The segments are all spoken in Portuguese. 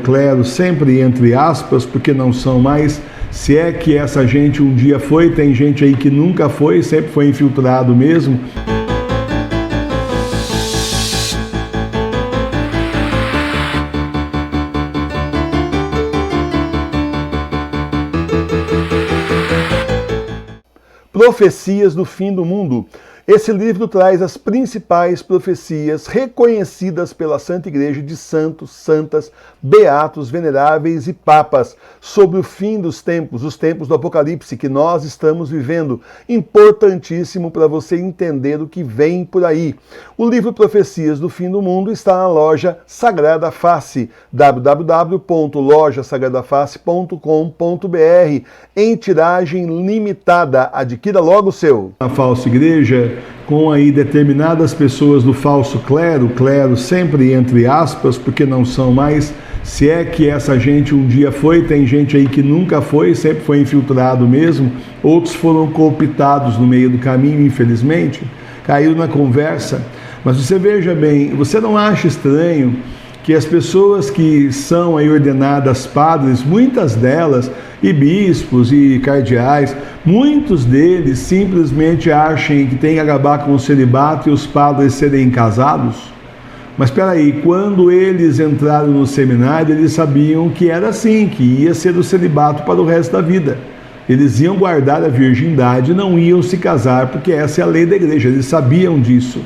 Clero sempre entre aspas, porque não são mais, se é que essa gente um dia foi, tem gente aí que nunca foi, sempre foi infiltrado mesmo. Profecias do Fim do Mundo. Esse livro traz as principais profecias reconhecidas pela Santa Igreja de santos, santas, beatos, veneráveis e papas sobre o fim dos tempos, os tempos do Apocalipse que nós estamos vivendo. Importantíssimo para você entender o que vem por aí. O livro Profecias do Fim do Mundo está na loja Sagrada Face, www.lojasagradaface.com.br, em tiragem limitada. Adquira logo o seu. A falsa igreja, com aí determinadas pessoas do falso clero, clero sempre entre aspas, porque não são mais, se é que essa gente um dia foi, tem gente aí que nunca foi, sempre foi infiltrado mesmo, outros foram cooptados no meio do caminho, infelizmente, caíram na conversa. Mas você veja bem, você não acha estranho que as pessoas que são aí ordenadas padres, muitas delas, e bispos e cardeais, muitos deles simplesmente achem que tem que acabar com o celibato e os padres serem casados? Mas espera aí, quando eles entraram no seminário, eles sabiam que era assim, que ia ser o celibato para o resto da vida. Eles iam guardar a virgindade, não iam se casar, porque essa é a lei da igreja, eles sabiam disso.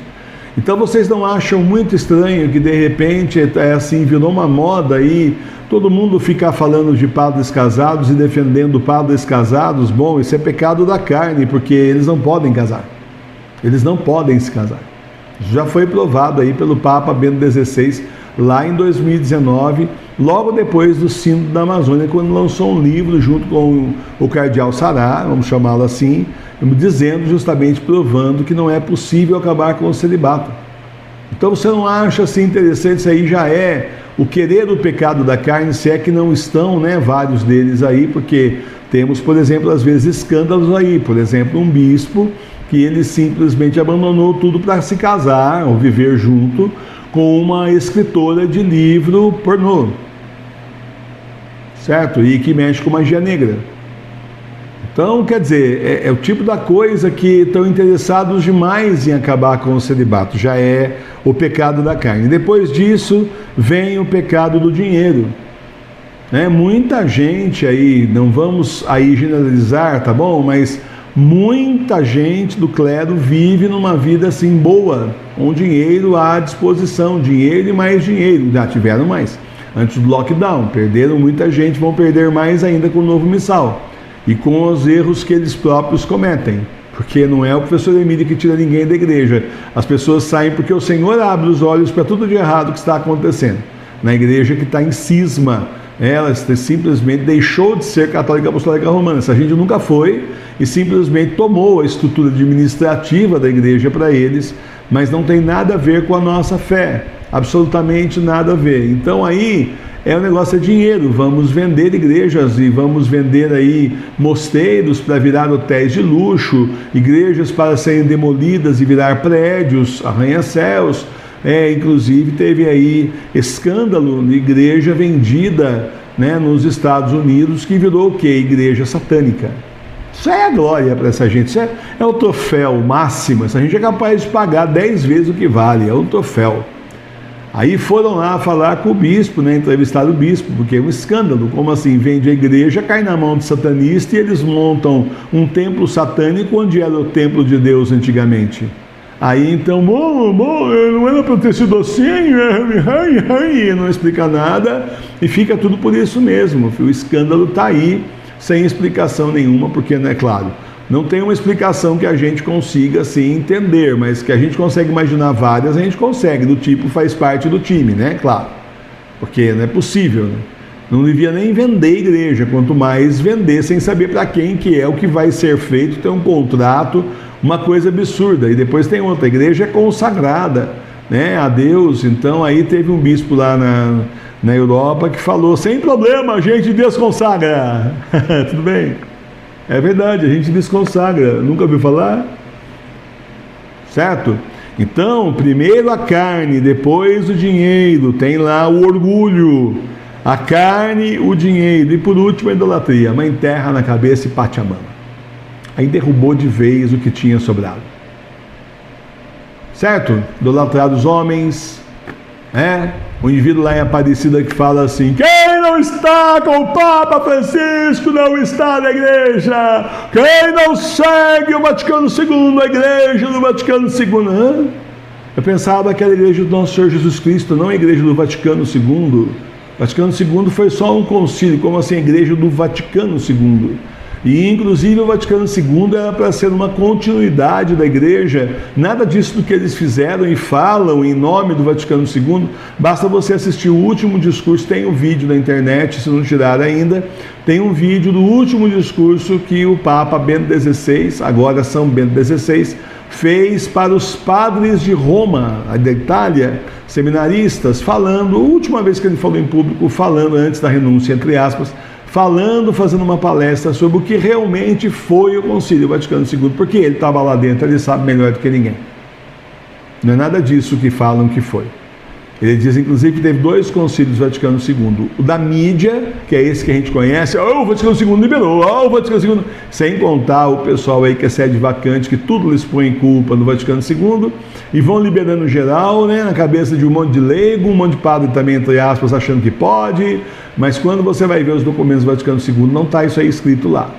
Então vocês não acham muito estranho que de repente assim virou uma moda aí, todo mundo ficar falando de padres casados e defendendo padres casados? Bom, isso é pecado da carne, porque eles não podem casar. Eles não podem se casar. Já foi provado aí pelo Papa Bento XVI lá em 2019, logo depois do Sínodo da Amazônia, quando lançou um livro junto com o cardeal Sará, vamos chamá-lo assim, dizendo justamente, provando que não é possível acabar com o celibato. Então você não acha assim interessante? Isso aí já é o querer o pecado da carne, se é que não estão, né, vários deles aí, porque temos, por exemplo, às vezes escândalos aí, por exemplo, um bispo que ele simplesmente abandonou tudo para se casar ou viver junto com uma escritora de livro pornô, certo? E que mexe com magia negra. Então, quer dizer, é o tipo da coisa que estão interessados demais em acabar com o celibato, já é o pecado da carne. Depois disso, vem o pecado do dinheiro. Muita gente aí, não vamos aí generalizar, tá bom? Mas muita gente do clero vive numa vida assim boa, com dinheiro à disposição, dinheiro e mais dinheiro, já tiveram mais. Antes do lockdown, perderam muita gente, vão perder mais ainda com o novo missal. E com os erros que eles próprios cometem, porque não é o professor Emílio que tira ninguém da igreja, as pessoas saem porque o Senhor abre os olhos para tudo de errado que está acontecendo, na igreja que está em cisma, ela simplesmente deixou de ser católica apostólica romana, essa gente nunca foi e simplesmente tomou a estrutura administrativa da igreja para eles, mas não tem nada a ver com a nossa fé, absolutamente nada a ver. Então aí o negócio é dinheiro, vamos vender igrejas e vamos vender aí mosteiros para virar hotéis de luxo, igrejas para serem demolidas e virar prédios, arranha-céus. Inclusive teve aí escândalo de igreja vendida, né, nos Estados Unidos, que virou o quê? Igreja satânica. Isso é a glória para essa gente, isso é o troféu máximo, essa gente é capaz de pagar 10 vezes o que vale, é o troféu. Aí foram lá falar com o bispo, né, entrevistar o bispo, porque é um escândalo. Como assim? Vende a igreja, cai na mão de satanista e eles montam um templo satânico onde era o templo de Deus antigamente. Aí então, não era para ter sido assim, não explica nada e fica tudo por isso mesmo. O escândalo está aí, sem explicação nenhuma, porque, não é claro, não tem uma explicação que a gente consiga assim entender, mas que a gente consegue imaginar várias, a gente consegue, do tipo faz parte do time, né? Claro, porque não é possível, né? Não devia nem vender igreja, quanto mais vender sem saber para quem que é o que vai ser feito, tem um contrato, uma coisa absurda. E depois tem outra, a igreja é consagrada, né, a Deus. Então aí teve um bispo lá na Europa que falou, sem problema, a gente desconsagra. Tudo bem? É verdade, a gente desconsagra. Nunca ouviu falar? Certo? Então, primeiro a carne, depois o dinheiro, tem lá o orgulho. a carne, o dinheiro e por último a idolatria, mãe terra na cabeça e Pachamama. Aí derrubou de vez o que tinha sobrado. Certo? Idolatrar os homens, o indivíduo lá em Aparecida que fala assim: quem não está com o Papa Francisco não está na igreja, quem não segue o Vaticano II, a igreja do Vaticano II. Eu pensava que era a igreja do nosso Senhor Jesus Cristo, não a igreja do Vaticano II. O Vaticano II foi só um concílio, como assim a igreja do Vaticano II. E inclusive o Vaticano II era para ser uma continuidade da igreja. Nada disso do que eles fizeram e falam em nome do Vaticano II. Basta você assistir o último discurso, tem um vídeo na internet, se não tirar ainda, tem um vídeo do último discurso que o Papa Bento XVI, agora São Bento XVI, fez para os padres de Roma, da Itália, seminaristas, falando, a última vez que ele falou em público, falando antes da renúncia, entre aspas, fazendo uma palestra sobre o que realmente foi o Concílio Vaticano II, porque ele estava lá dentro, ele sabe melhor do que ninguém. Não é nada disso que falam que foi. Ele diz, inclusive, que teve 2 concílios Vaticano II. O da mídia, que é esse que a gente conhece, o Vaticano II liberou, o Vaticano II... Sem contar o pessoal aí que é sede vacante, que tudo eles põem culpa no Vaticano II, e vão liberando geral, na cabeça de um monte de leigo, um monte de padre também, entre aspas, achando que pode, mas quando você vai ver os documentos do Vaticano II, não está isso aí escrito lá.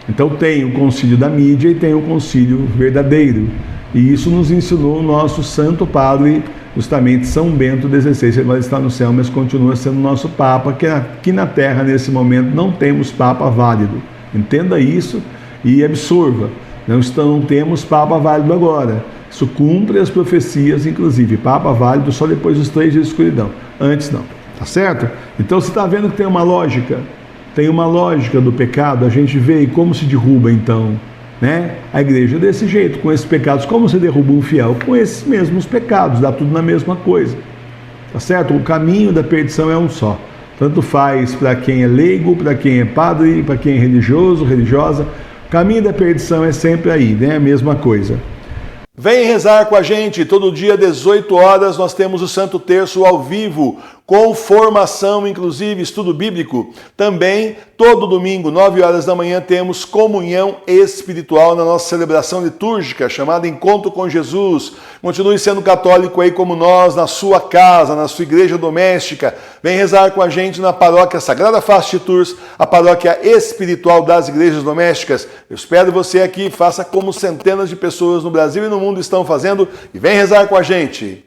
Então tem o concílio da mídia e tem o concílio verdadeiro. E isso nos ensinou o nosso santo padre, justamente São Bento XVI. Ele está no céu, mas continua sendo nosso Papa, que aqui na Terra, nesse momento, não temos Papa válido. Entenda isso e absorva. Não temos Papa válido agora. Isso cumpre as profecias, inclusive. Papa válido só depois dos 3 dias de escuridão. Antes não. Tá certo? Então você está vendo que tem uma lógica. Tem uma lógica do pecado. A gente vê e como se derruba, então, a igreja desse jeito, com esses pecados. Como se derruba um fiel? Com esses mesmos pecados, dá tudo na mesma coisa, tá certo? O caminho da perdição é um só, tanto faz para quem é leigo, para quem é padre, para quem é religioso, religiosa, o caminho da perdição é sempre aí, a mesma coisa. Vem rezar com a gente, todo dia 18 horas nós temos o Santo Terço ao vivo, com formação, inclusive estudo bíblico. Também, todo domingo, 9 horas da manhã, temos comunhão espiritual na nossa celebração litúrgica, chamada Encontro com Jesus. Continue sendo católico aí como nós, na sua casa, na sua igreja doméstica. Vem rezar com a gente na paróquia Sagrada Face de Tours, a paróquia espiritual das igrejas domésticas. Eu espero você aqui, faça como centenas de pessoas no Brasil e no mundo estão fazendo, e vem rezar com a gente.